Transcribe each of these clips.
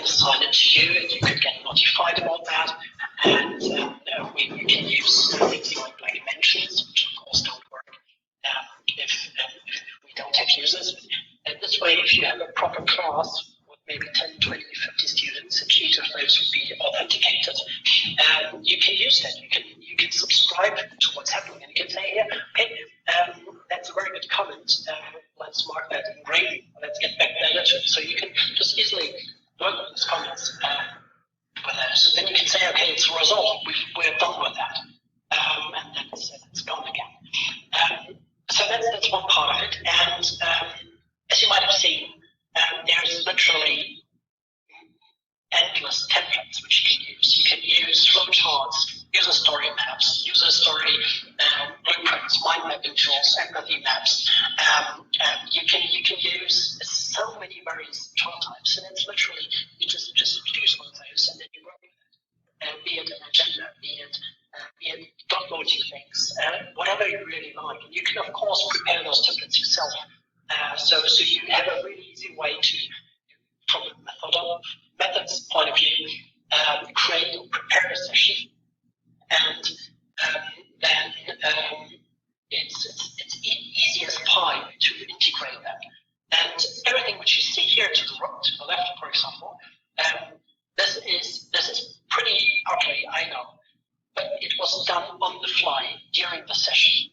assign it to you, and you could get notified about that. And we can use things like mentions, which of course don't work if we don't have users. And this way, if you have a proper class with maybe 10, 20, 50 students, and each of those would be authenticated, you can use that. You can subscribe to what's happening, and you can say, here, okay, that's a very good comment. Let's mark that in green. Let's get back there to it. So you can just easily work with these comments with that. So then you can say, okay, it's a result. We're done with that. And then it's gone again. So that's one part of it. And as you might have seen, there's literally endless templates which you can use. You can use flowcharts, user story maps, user story blueprints, mind mapping tools, empathy maps. You can use so many various chart types, and it's literally you just choose one of those and then you work with it. Be it an agenda, be it downloading things, whatever you really like. And you can of course prepare those templates yourself. So you have a really easy way to, from a methods point of view, create or prepare a session, and then it's easy as pie to integrate them. And everything which you see here to the left, for example, this is pretty ugly, I know, but it was done on the fly during the session.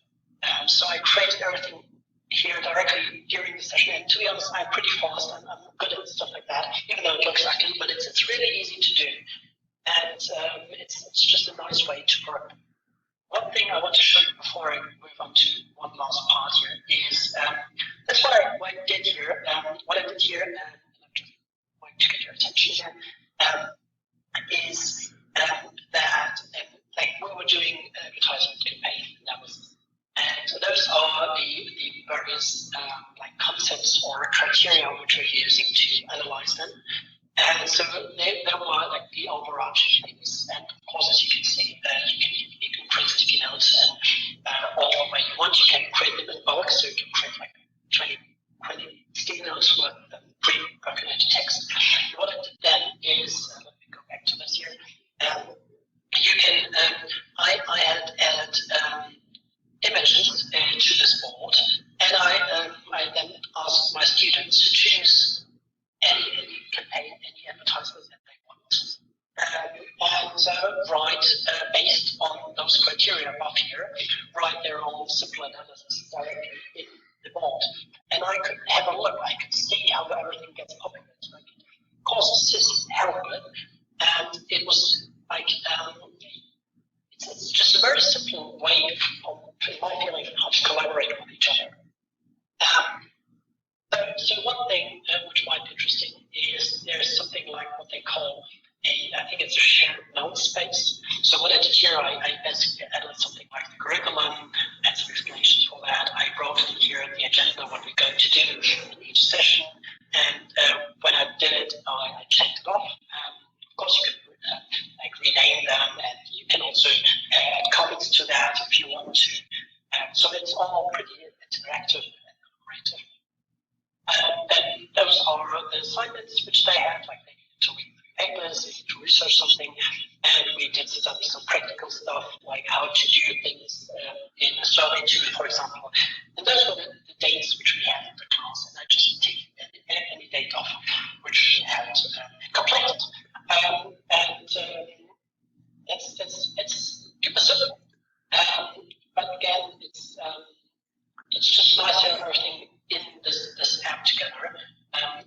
So I created everything here directly during the session, and to be honest, I'm pretty fast and I'm good at stuff like that, even though it looks ugly, but it's really easy to do, and it's just a nice way to work. One thing I want to show you before I move on to one last part here is that's what I did here. What I did here, and I'm just going to get your attention here, is that like we were doing an advertisement campaign analysis. And those are the various like concepts or criteria which we're using to analyze them. And so they were like the overarching things. And of course, as you can see, you can print sticky notes and all the way you want. You can create them in bulk, so you can create like 20 sticky notes with pre-populated text. What I did then is, let me go back to this here. You can, I had added images to this board, and I then asked my students to choose any campaign, any advertisement that they want, and write based on those criteria above here, write their own simple analysis directly in the board, and I could have a look. I could see how everything gets populated. I could, of course, assist, help it, and it was like. It's just a very simple way, in my feeling, how to collaborate with each other. So one thing which might be interesting is there's something like what they call I think it's a shared note space. So what I did here, I basically added something like the curriculum and some explanations for that. I wrote in here the agenda, what we're going to do in each session, and when I did it, I checked it off. Of course, you can like rename them, and you can also add comments to that if you want to. So it's all pretty interactive and collaborative. Then those are the assignments which they have, like they need to read papers, they need to research something, and we did some practical stuff like how to do things in a survey tool, for example. And those were the dates which we had in the class, and I just take any date off which we had completed. It's super simple, but again, it's just nice to have everything in this app together,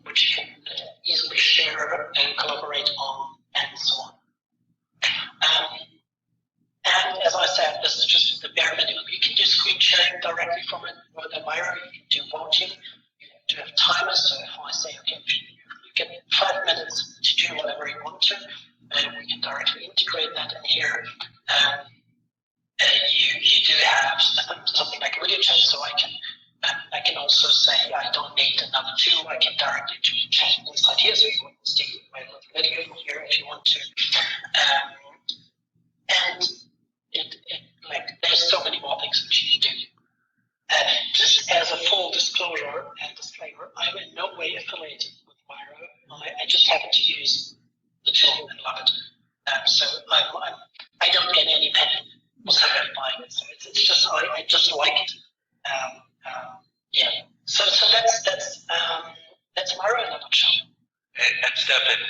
which you can easily share and collaborate on, and so on. And as I said, this is just the bare minimum. You can do screen sharing directly from it with Miro. You can do voting. You do have timers. So if I say, okay, you get 5 minutes to do whatever you want to, we can directly integrate that in here. You do have something like a video chat, so I can also say I don't need another tool. I can directly do chat inside here, so you want to stick my little video in here if you want to. And like there's so many more things which you can do. Just as a full disclosure and disclaimer, I'm in no way affiliated with Miro. I I just happen to use the tool and love it. So I don't get any penny whatsoever buying it. So it's just I just like it. Yeah. So that's Miro in a nutshell. And Stefan,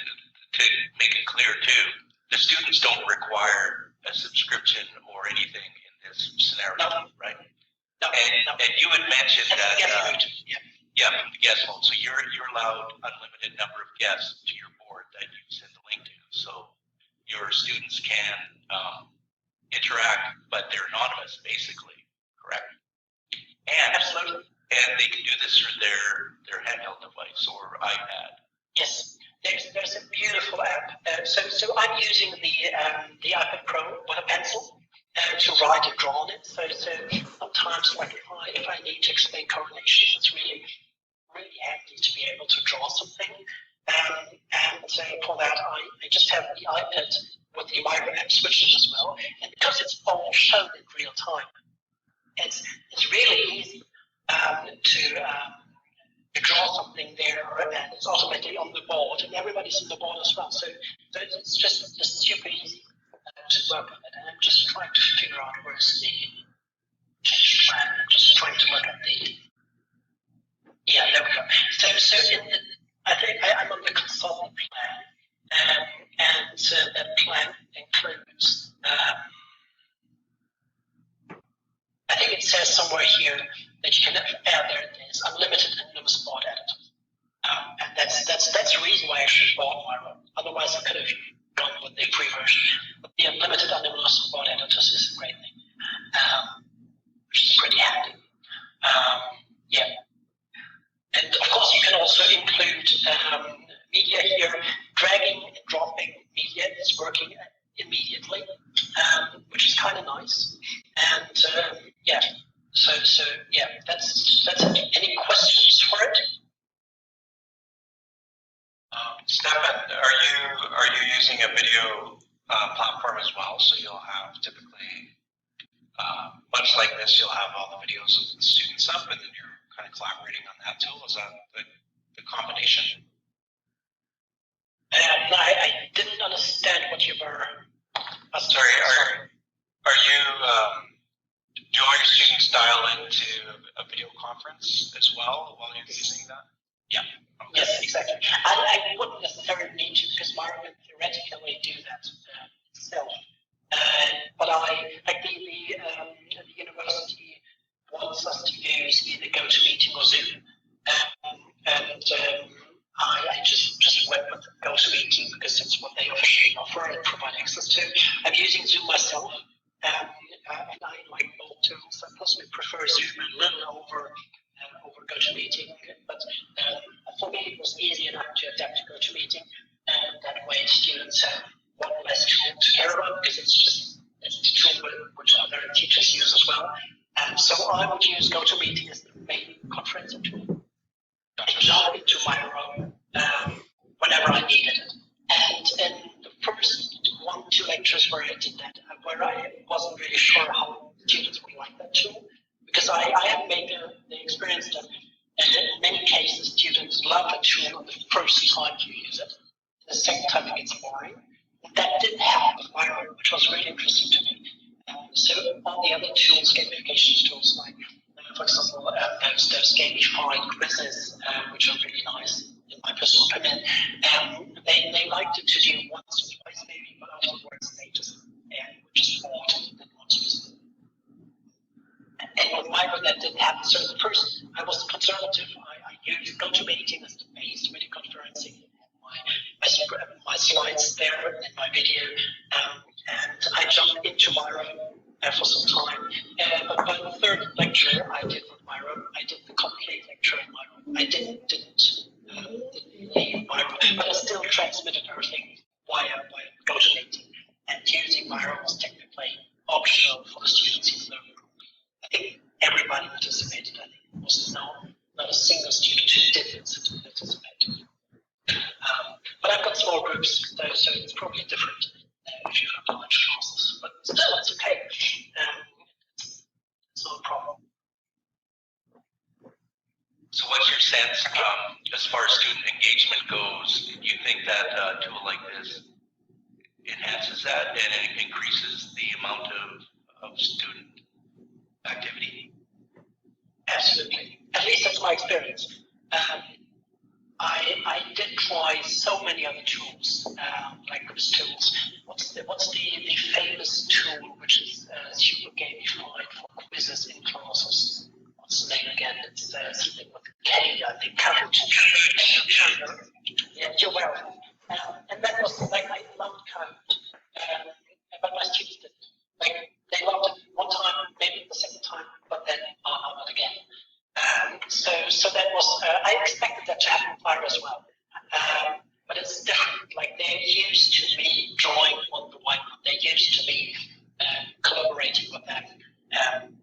to make it clear too, the students don't require a subscription or anything in this scenario, right? No, and you had mentioned that the guest mode. So you're allowed unlimited number of guests to your board that you send the link to. So your students can interact, but they're anonymous, basically, correct? And absolutely. And they can do this through their handheld device or iPad. Yes, there's a beautiful app. So I'm using the iPad Pro with a pencil to write and draw on it. So sometimes, like if I need to explain correlation, it's really handy to be able to draw something. And for that, I just have the iPad with the Miro app switched as well. And because it's all shown in real time, it's really easy to draw something there, and it's automatically on the board, and everybody's on the board as well. So it's just super easy to work with it. And I'm just trying to figure out where's the change plan. I'm just trying to look at there we go. So I think I'm on the consultant plan, and that plan includes. I think it says somewhere here that you can add there it is unlimited anonymous board editors, and that's the reason why I actually bought Miro. Otherwise, I could have gone with the free version. But the unlimited anonymous board editors is a great thing, which is pretty handy. And of course, you can also include media here. Dragging and dropping media is working immediately, which is kind of nice. And that's it. Any questions for it? Stefan, are you using a video platform as well? So you'll have typically, much like this, you'll have all the videos of the students up, and then you're kind of collaborating on that tool. Is that the combination? I didn't understand what you were. Sorry, are you? Do all your students dial into a video conference as well while you're using that? Yeah. Okay. Yes, exactly. I wouldn't necessarily need to, because Miro can theoretically do that itself. But the university wants us to use either GoToMeeting or Zoom, I just went with GoToMeeting because it's what they officially offer and provide access to. I'm using Zoom myself, and I like both tools. I personally prefer Zoom a little over GoToMeeting, but for me it was easy enough to adapt to GoToMeeting, and that way students have one less tool to care about because it's the tool which other teachers use as well. So I would use GoToMeeting as the main conferencing tool. Jump into Miro whenever I needed it. And in the first 1-2 lectures where I did that, where I wasn't really sure how students would like that tool, because I have made the experience that in many cases students love the tool on the first time you use it. The second time it gets boring. That didn't happen with Miro, which was really interesting to me. So all the other tools, gamification tools, like for example, those gamified quizzes, which are really nice in my personal opinion, they liked it to do once or twice maybe, but afterwards they just bought it and want to use it. And with Miro that didn't happen. So at first I was conservative. I used GoToMeeting as the base video conferencing, my slides there and my video, and I jumped into Miro for some time. But by the third lecture I did with Miro, I did the complete lecture in Miro. I didn't leave Miro, but I still transmitted everything via GoToMeeting. And using Miro was technically optional for the students in the room. I think everybody participated. I think there was not a single student who didn't participate. But I've got small groups, though, so it's probably different if you've got large classes. But still, it's okay. It's not a problem. So what's your sense? as far as student engagement goes, do you think that a tool like this enhances that and it increases the amount of student activity? Absolutely. At least that's my experience. I did try so many other tools, like quiz tools. What's the famous tool which is super gamified for quizzes in classes? What's the name again? It's something with K, I think. Kahoot. Yeah, you're welcome. And that was like, I loved Kahoot, but my students didn't. Like, they loved it one time, maybe the second time, but then not again. So that was, I expected that to happen with Fire as well. But it's different. Like, they're used to me drawing on the whiteboard. They're used to me collaborating with them.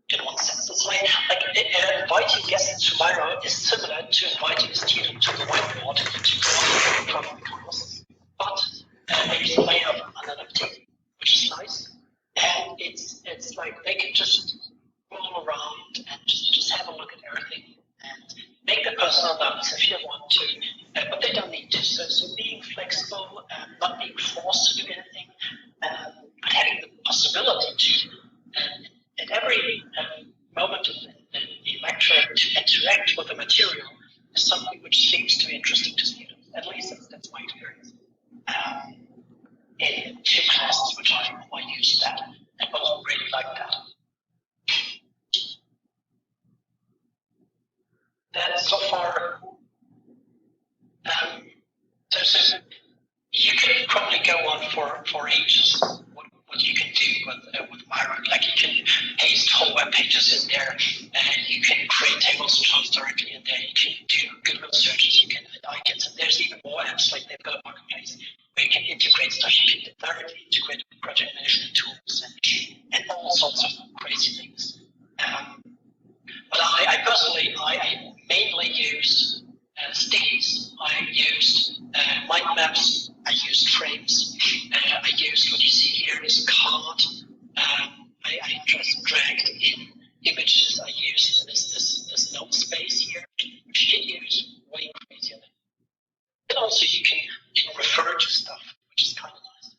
In one sense, it's like inviting guests to Miro is similar to inviting a student to the whiteboard to draw from the class, but there's a layer of anonymity, which is nice, and it's like they can just roll around and just have a look at everything and make the personal notes if you want to, but they don't need to. So being flexible, not being forced to do anything, but having the possibility to. At every moment in the lecture to interact with the material is something which seems to be interesting to students. At least that's my experience. In 2 classes which I used that and both really liked that. Then so far, so you could probably go on for ages. What you can do with Miro, like you can paste whole web pages in there, and you can create tables of charts directly in there. You can do Google searches. You can icons, and there's even more apps like they've got a marketplace where you can integrate stuff. You can directly integrate project management tools and all sorts of crazy things. But I personally, I mainly use stickies. I used mind maps. I used frames. I used what you see here is a card. I just dragged in images. I used this note space here, which you can use way crazier. And also you can refer to stuff, which is kind of nice.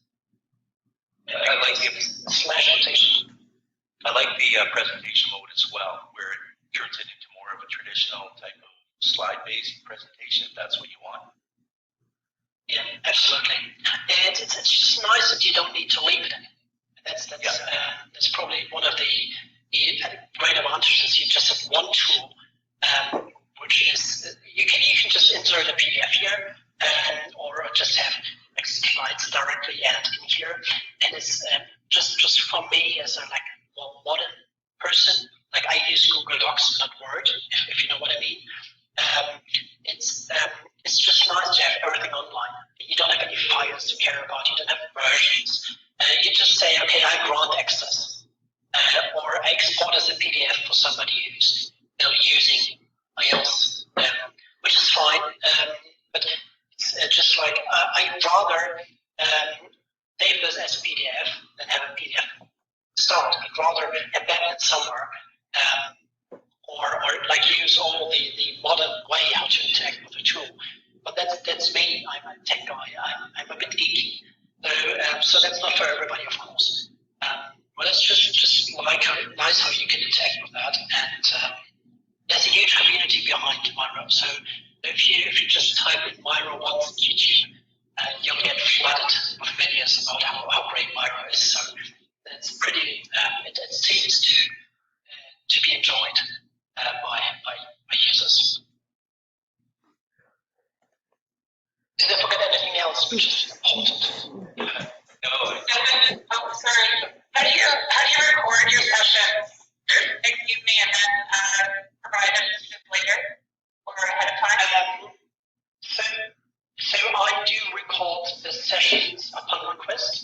I like the slash notation. I like the presentation mode as well, where it turns it into more of a traditional type of slide-based presentation, if that's what you want. Yeah, absolutely. And it's just nice that you don't need to leave it in. That's probably one of the great advantages. You just have one tool, which is you can just insert a PDF here, or just have slides directly added in here. And it's just for me as a more modern person. Like I use Google Docs, not Word, if you know what I mean. It's just nice to have everything online. You don't have any files to care about. You don't have versions. You just say, okay, I grant access, or I export as a PDF for somebody who's using else, which is fine. But it's just like I'd rather save this as a PDF than have a PDF start. I'd rather embed it somewhere. Or like use all the modern way how to interact with the tool. But that's me. I'm a tech guy. I'm a bit geeky. So that's not for everybody, of course. But it's just like nice how you can interact with that. And there's a huge community behind Miro. So if you just type in Miro once on YouTube, you'll get flooded with videos about how great Miro is. So it's pretty. It seems to be enjoyed by users. Did I forget anything else which is important? No. Oh, sorry. How do you record your sessions? Excuse me, and then provide them just later or ahead of time? So I do record the sessions upon request.